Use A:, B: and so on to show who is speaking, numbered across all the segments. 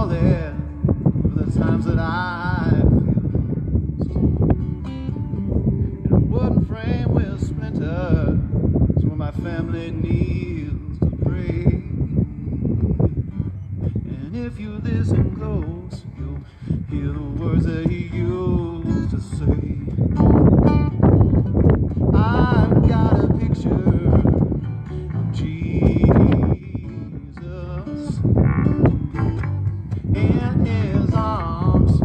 A: falling for the times that I refused. In a wooden frame with splinters is where my family kneels to pray. And if you listen close, you'll hear the words that he used to say. I've got a picture of Jesus in his arms,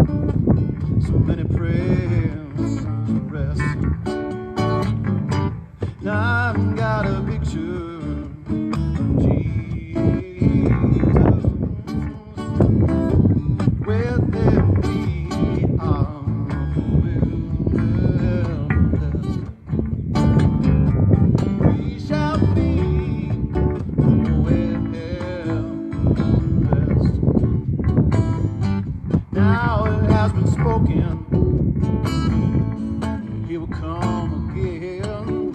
A: so many prayers to rest. Now I've got a picture of Jesus with him we are wilderness. We shall be with him rest. Now it has been spoken, he will come again.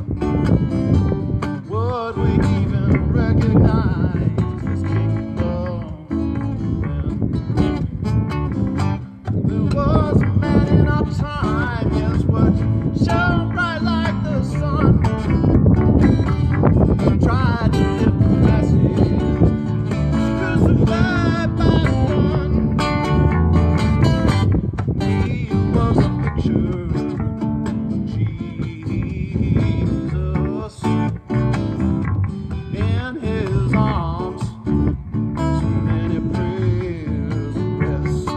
A: Would we even recognize his kingdom then? There was a man in our time, yes, what shone bright like the sun. He tried to live the message, crucified by one. He was a picture of Jesus in his arms, so many prayers rest.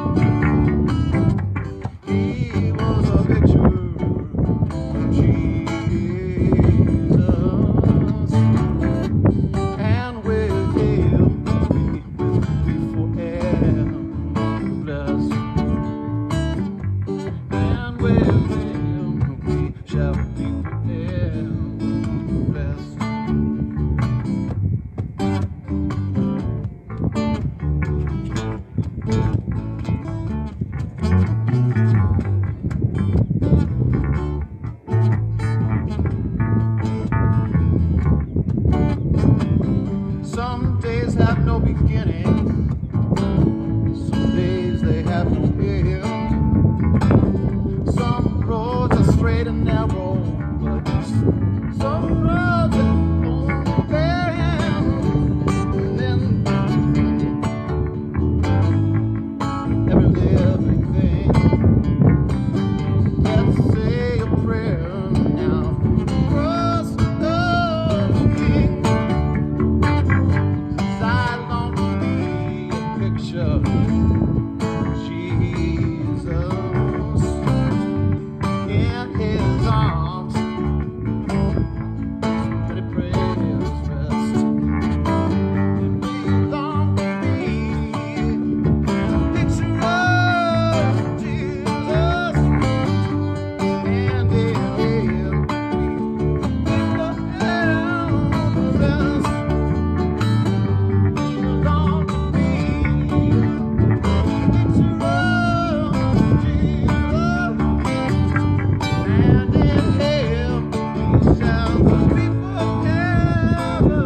A: He was a picture of Jesus, and with him we will be forever blessed. And with him we shall be forever blessed. Some days have no beginning, some days they have no end. Some roads are straight and narrow, but some roads that only bend. And then every living thing, let's say a prayer now. Trust the King. I long to be a picture of Jesus in his arms, many prayers rest. And we long to be a picture of Jesus, and in him we forever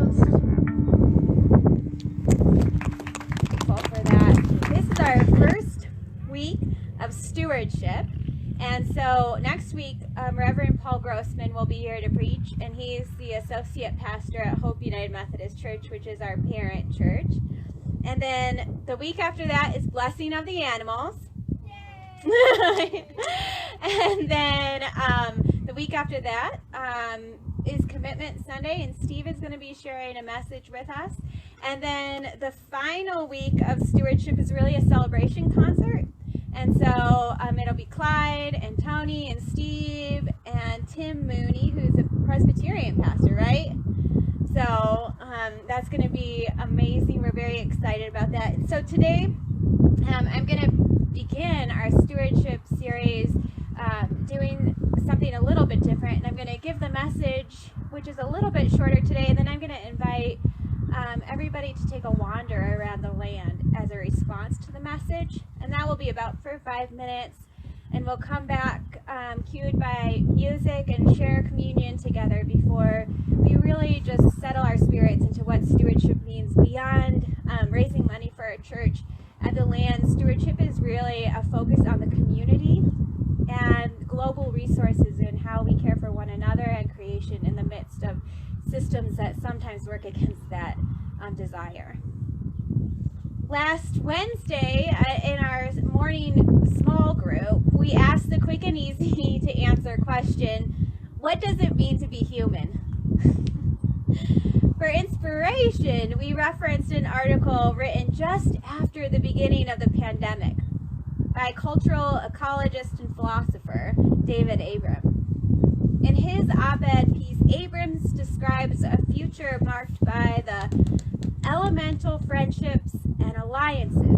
A: rest. Long to be
B: of stewardship. And so next week, Reverend Paul Grossman will be here to preach, and he's the associate pastor at Hope United Methodist Church, which is our parent church. And then the week after that is Blessing of the Animals. And then the week after that is Commitment Sunday, and Steve is going to be sharing a message with us. And then the final week of stewardship is really a celebration concert. And so it'll be Clyde and Tony and Steve and Tim Mooney, who's a Presbyterian pastor, right? So that's going to be amazing. We're very excited about that. And so today I'm going to begin our stewardship series doing something a little bit different. And I'm going to give the message, which is a little bit shorter today, and then I'm going to invite everybody to take a wander around the land as a response to the message. And that will be about for 5 minutes. And we'll come back cued by music and share communion together before we really just settle our spirits into what stewardship means beyond raising money for our church. at the land, stewardship is really a focus on the community and global resources and how we care for one another and creation in the midst of systems that sometimes work against that desire. Last Wednesday, in our morning small group, we asked the quick and easy to answer question, what does it mean to be human? For inspiration, we referenced an article written just after the beginning of the pandemic by cultural ecologist and philosopher David Abram. In his op-ed piece, Abrams describes a future marked by the elemental friendships and alliances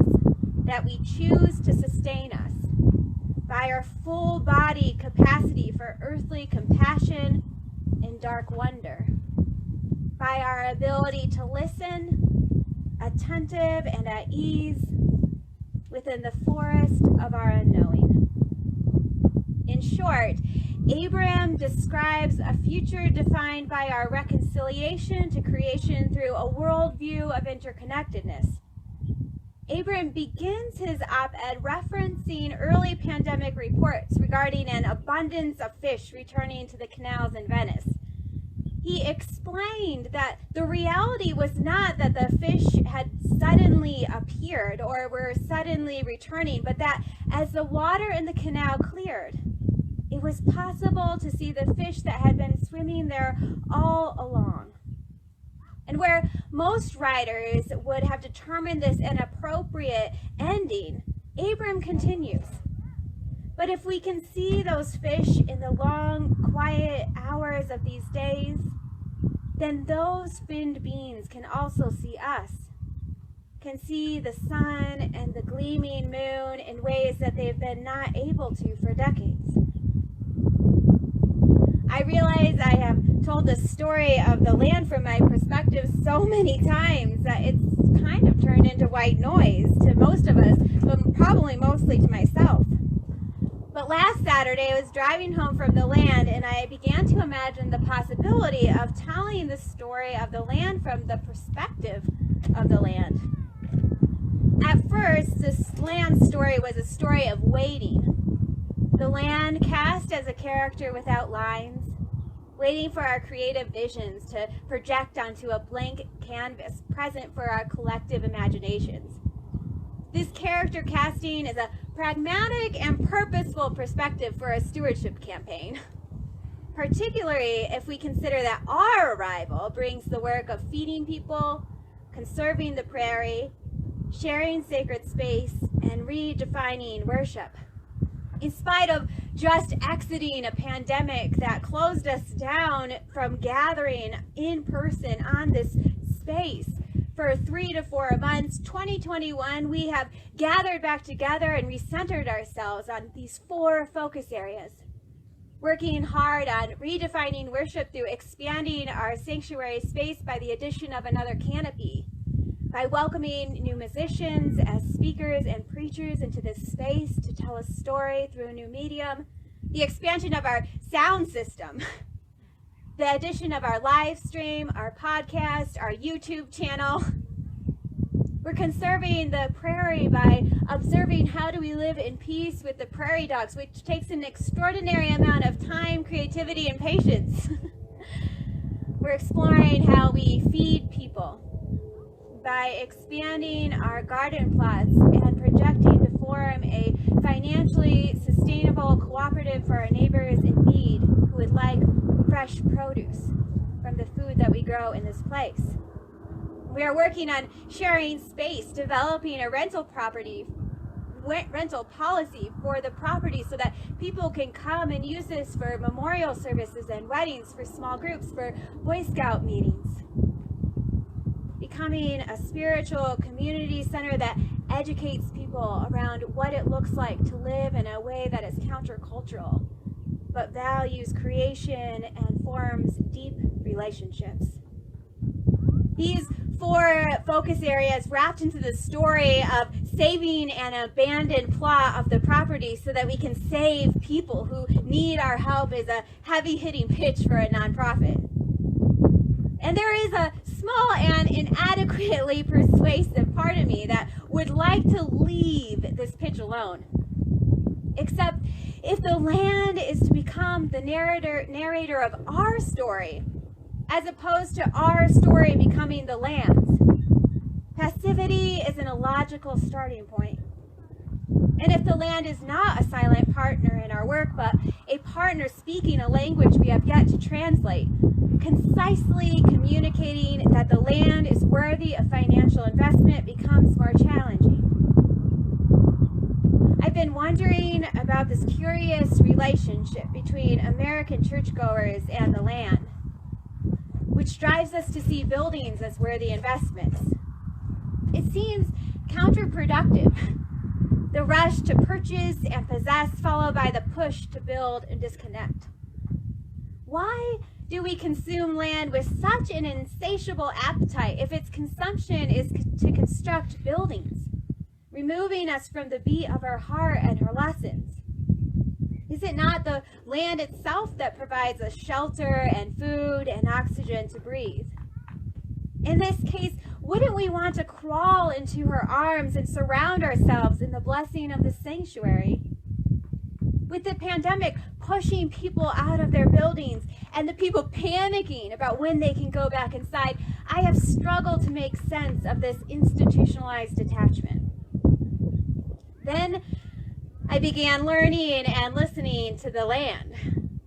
B: that we choose to sustain us, by our full body capacity for earthly compassion and dark wonder, by our ability to listen, attentive and at ease within the forest of our unknowing. In short, Abraham describes a future defined by our reconciliation to creation through a worldview of interconnectedness. Abraham begins his op-ed referencing early pandemic reports regarding an abundance of fish returning to the canals in Venice. He explained that the reality was not that the fish had suddenly appeared or were suddenly returning, but that as the water in the canal cleared, it was possible to see the fish that had been swimming there all along. And where most writers would have determined this an appropriate ending, Abram continues. But if we can see those fish in the long, quiet hours of these days, then those finned beings can also see us, can see the sun and the gleaming moon in ways that they've been not able to for decades. I realize I have told the story of the land from my perspective so many times that it's kind of turned into white noise to most of us, but probably mostly to myself. But last Saturday, I was driving home from the land, and I began to imagine the possibility of telling the story of the land from the perspective of the land. At first, this land story was a story of waiting. The land cast as a character without lines, waiting for our creative visions to project onto a blank canvas present for our collective imaginations. This character casting is a pragmatic and purposeful perspective for a stewardship campaign, particularly if we consider that our arrival brings the work of feeding people, conserving the prairie, sharing sacred space, and redefining worship. In spite of just exiting a pandemic that closed us down from gathering in person on this space for 3 to 4 months, 2021, we have gathered back together and recentered ourselves on these 4 focus areas. Working hard on redefining worship through expanding our sanctuary space by the addition of another canopy, by welcoming new musicians as speakers and preachers into this space to tell a story through a new medium, the expansion of our sound system, the addition of our live stream, our podcast, our YouTube channel. We're conserving the prairie by observing how do we live in peace with the prairie dogs, which takes an extraordinary amount of time, creativity, and patience. We're exploring how we feed people by expanding our garden plots and projecting to form a financially sustainable cooperative for our neighbors in need who would like fresh produce from the food that we grow in this place. We are working on sharing space, developing a rental policy for the property so that people can come and use this for memorial services and weddings, for small groups, for Boy Scout meetings. Becoming a spiritual community center that educates people around what it looks like to live in a way that is countercultural, but values creation and forms deep relationships. These 4 focus areas wrapped into the story of saving an abandoned plot of the property so that we can save people who need our help is a heavy-hitting pitch for a nonprofit. And there is a small and inadequately persuasive part of me that would like to leave this pitch alone. Except if the land is to become the narrator of our story, as opposed to our story becoming the land's, passivity is an illogical starting point. And if the land is not a silent partner in our work, but a partner speaking a language we have yet to translate, concisely communicating that the land is worthy of financial investment becomes more challenging. I've been wondering about this curious relationship between American churchgoers and the land, which drives us to see buildings as worthy investments. It seems counterproductive. The rush to purchase and possess, followed by the push to build and disconnect. Why do we consume land with such an insatiable appetite if its consumption is to construct buildings, removing us from the beat of our heart and her lessons? Is it not the land itself that provides us shelter and food and oxygen to breathe? In this case, wouldn't we want to crawl into her arms and surround ourselves in the blessing of the sanctuary? With the pandemic pushing people out of their buildings and the people panicking about when they can go back inside, I have struggled to make sense of this institutionalized detachment. Then I began learning and listening to the land,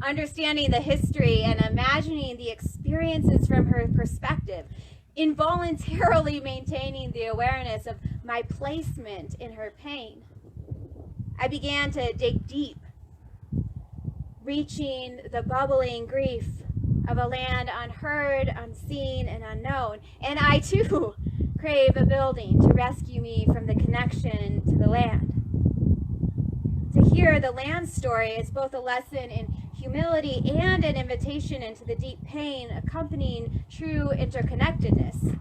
B: understanding the history and imagining the experiences from her perspective, involuntarily maintaining the awareness of my placement in her pain. I began to dig deep, reaching the bubbling grief of a land unheard, unseen, and unknown. And I too crave a building to rescue me from the connection to the land. To hear the land story is both a lesson in humility and an invitation into the deep pain accompanying true interconnectedness.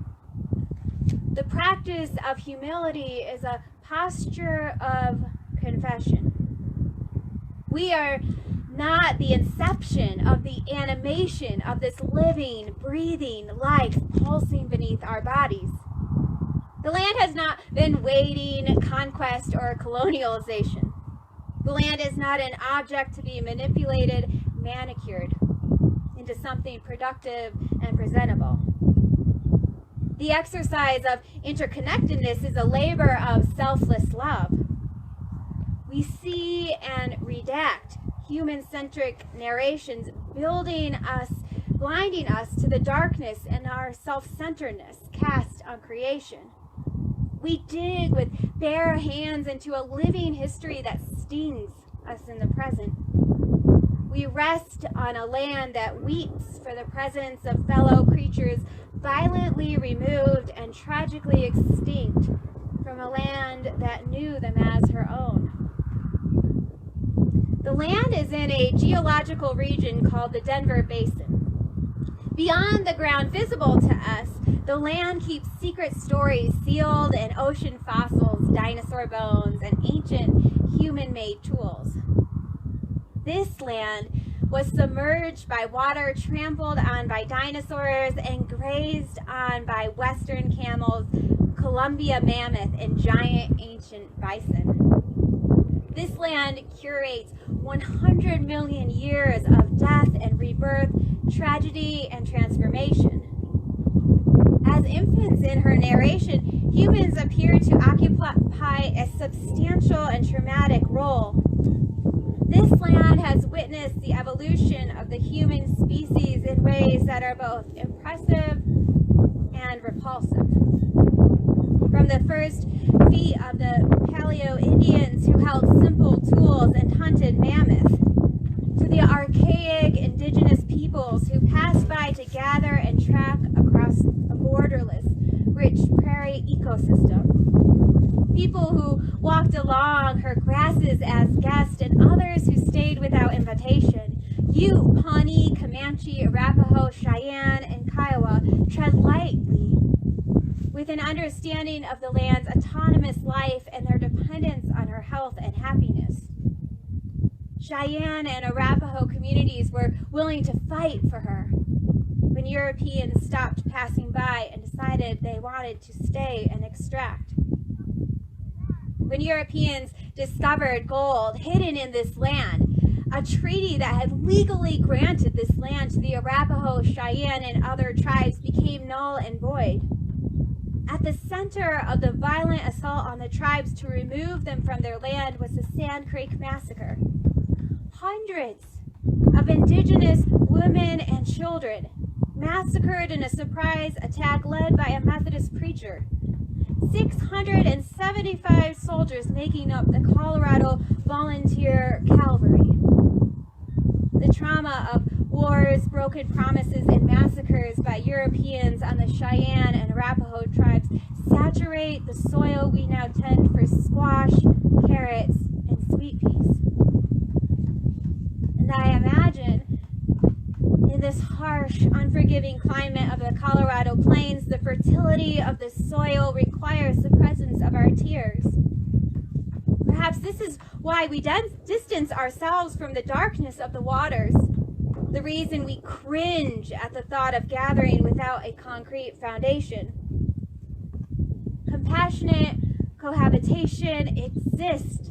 B: The practice of humility is a posture of confession. We are not the inception of the animation of this living, breathing life pulsing beneath our bodies. The land has not been waiting conquest or colonialization. The land is not an object to be manipulated, manicured into something productive and presentable. The exercise of interconnectedness is a labor of selfless love. We see and redact human-centric narrations, blinding us to the darkness and our self-centeredness cast on creation. We dig with bare hands into a living history that stings us in the present. We rest on a land that weeps for the presence of fellow creatures violently removed and tragically extinct from a land that knew them as her own. The land is in a geological region called the Denver Basin. Beyond the ground visible to us, the land keeps secret stories sealed in ocean fossils, dinosaur bones, and ancient human-made tools. This land was submerged by water, trampled on by dinosaurs, and grazed on by western camels, Columbia mammoth, and giant ancient bison. This land curates 100 million years of death and rebirth, tragedy and transformation. As infants in her narration, humans appear to occupy a substantial and traumatic role. This land has witnessed the evolution of the human species in ways that are both impressive and repulsive. From the first feet of the Paleo-Indians who held simple tools and hunted mammoth, to the archaic indigenous peoples who passed by to gather and track across a borderless, rich prairie ecosystem. People who walked along her grasses as guests and others who stayed without invitation. You, Pawnee, Comanche, Arapaho, Cheyenne, and Kiowa, tread lightly with an understanding of the land's autonomous life and their dependence on her health and happiness. Cheyenne and Arapaho communities were willing to fight for her. when Europeans stopped passing by and decided they wanted to stay and extract. When Europeans discovered gold hidden in this land, a treaty that had legally granted this land to the Arapaho, Cheyenne, and other tribes became null and void. At the center of the violent assault on the tribes to remove them from their land was the Sand Creek Massacre. Hundreds of indigenous women and children massacred in a surprise attack led by a Methodist preacher. 675 soldiers making up the Colorado Volunteer Cavalry. The trauma of wars, broken promises, and massacres by Europeans on the Cheyenne and Arapaho tribes saturate the soil we now tend for squash, carrots, and sweet peas. And I imagine in this harsh, unforgiving climate of the Colorado Plains, the fertility of the soil requires the presence of our tears. Perhaps this is why we distance ourselves from the darkness of the waters, the reason we cringe at the thought of gathering without a concrete foundation. Compassionate cohabitation exists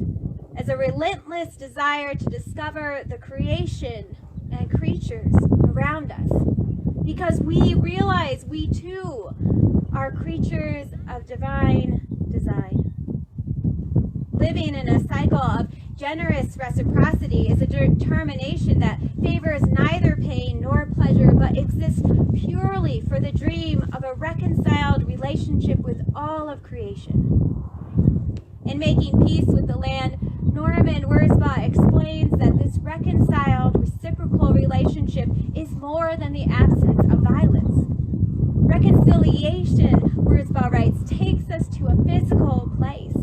B: as a relentless desire to discover the creation and creatures around us, because we realize we too are creatures of divine design. Living in a cycle of generous reciprocity is a determination that favors neither pain nor pleasure, but exists purely for the dream of a reconciled relationship with all of creation. In Making Peace with the Land, Norman Wurzbach explains that this reconciled, reciprocal relationship is more than the absence of violence. Reconciliation, Wurzbach writes, takes us to a physical place,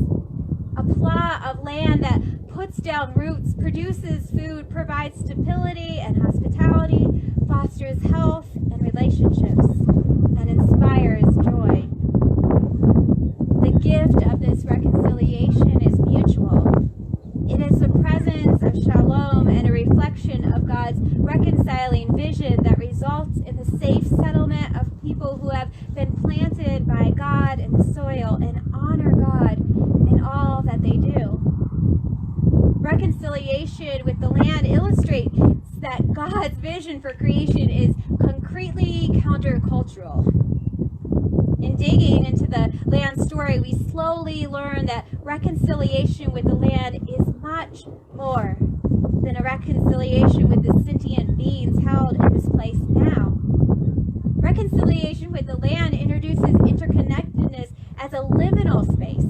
B: a plot of land that puts down roots, produces food, provides stability and hospitality, fosters health and relationships, and inspires joy. The gift of this reconciliation is mutual. It is the presence of shalom and a reflection of God's reconciling vision that results in the safe settlement of people who have been planted by God in the soil and honor God in all that they do. Reconciliation with the land illustrates that God's vision for creation is concretely countercultural. In digging into the land story, we slowly learn that reconciliation with the land is much more than a reconciliation with the sentient beings held in this place now. Reconciliation with the land introduces interconnectedness as a liminal space,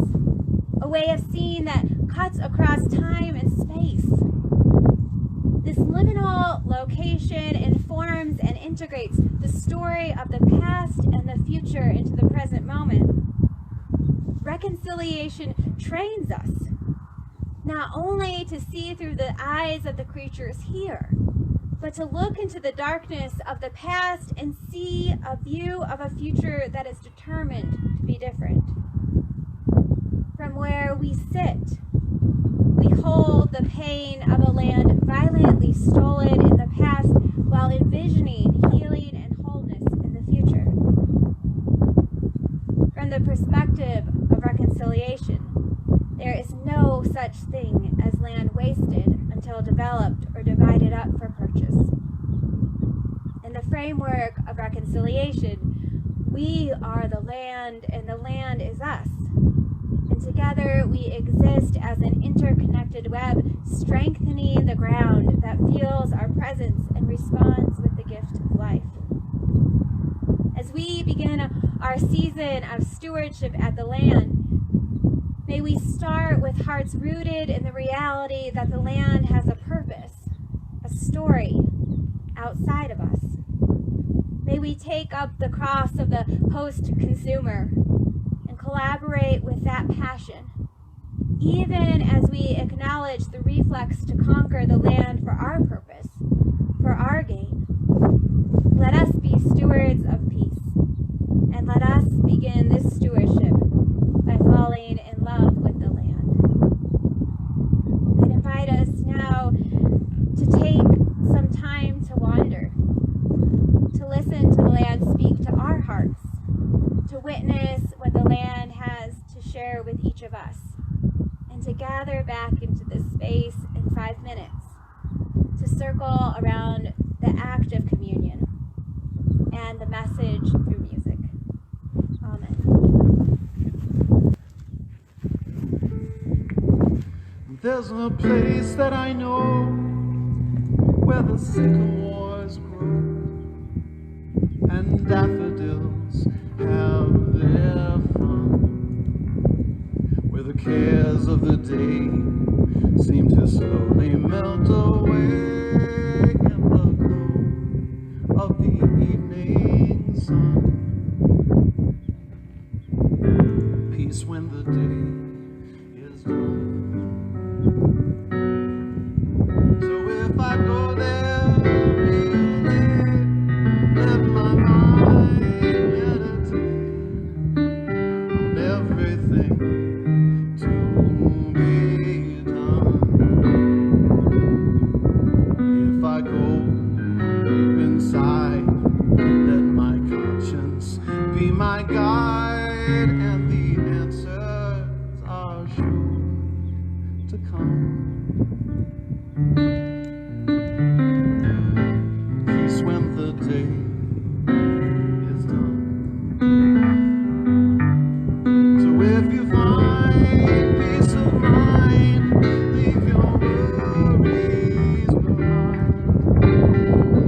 B: a way of seeing that cuts across time and space. This liminal location informs and integrates the story of the past and the future into the present moment. Reconciliation trains us not only to see through the eyes of the creatures here, but to look into the darkness of the past and see a view of a future that is determined to be different. From where we sit, we hold the pain of a land violently stolen in the past while envisioning healing and wholeness in the future. From the perspective of reconciliation, there is no such thing as land wasted until developed or divided up for purchase. In the framework of reconciliation, we are the land and the land is us. And together we exist as an interconnected web, strengthening the ground that feels our presence and responds with the gift of life. As we begin our season of stewardship at the land, may we start with hearts rooted in the reality that the land has a purpose, a story outside of us. May we take up the cross of the post-consumer and collaborate with that passion, even as we acknowledge the reflex to conquer the land for our purpose, for our gain. Let us be stewards of peace, and let us begin this stewardship by falling in love with the land. I'd invite us now to take some time to wander, to listen to the witness what the land has to share with each of us, and to gather back into this space in 5 minutes to circle around the act of communion and the message through music. Amen.
A: There's a place that I know where the sycamores grow and daffodils have their fun, where the cares of the day seem to slowly melt away in the glow of the evening sun. Peace when the day is done. So if I go there real late, let my mind meditate on everything to be done. If I go deep inside, let my conscience be my guide, and the answers are sure to come. Peace when the day is done. So if you find peace of mind, leave your worries behind.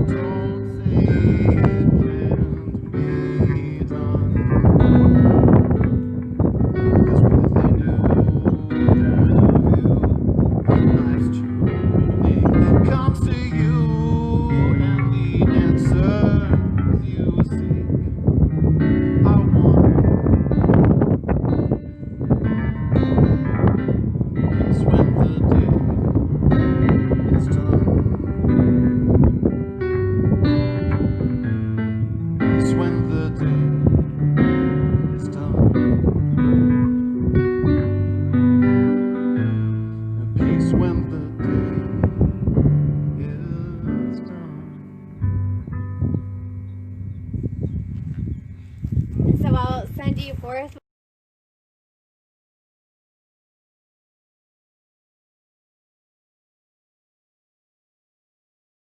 A: Don't think it can't be done. 'Cause within you, life's tuning comes to you, and the answers you seek are one. Peace when the day is done. Peace when the day is done. Peace when the day is done.
B: And so I'll send you forth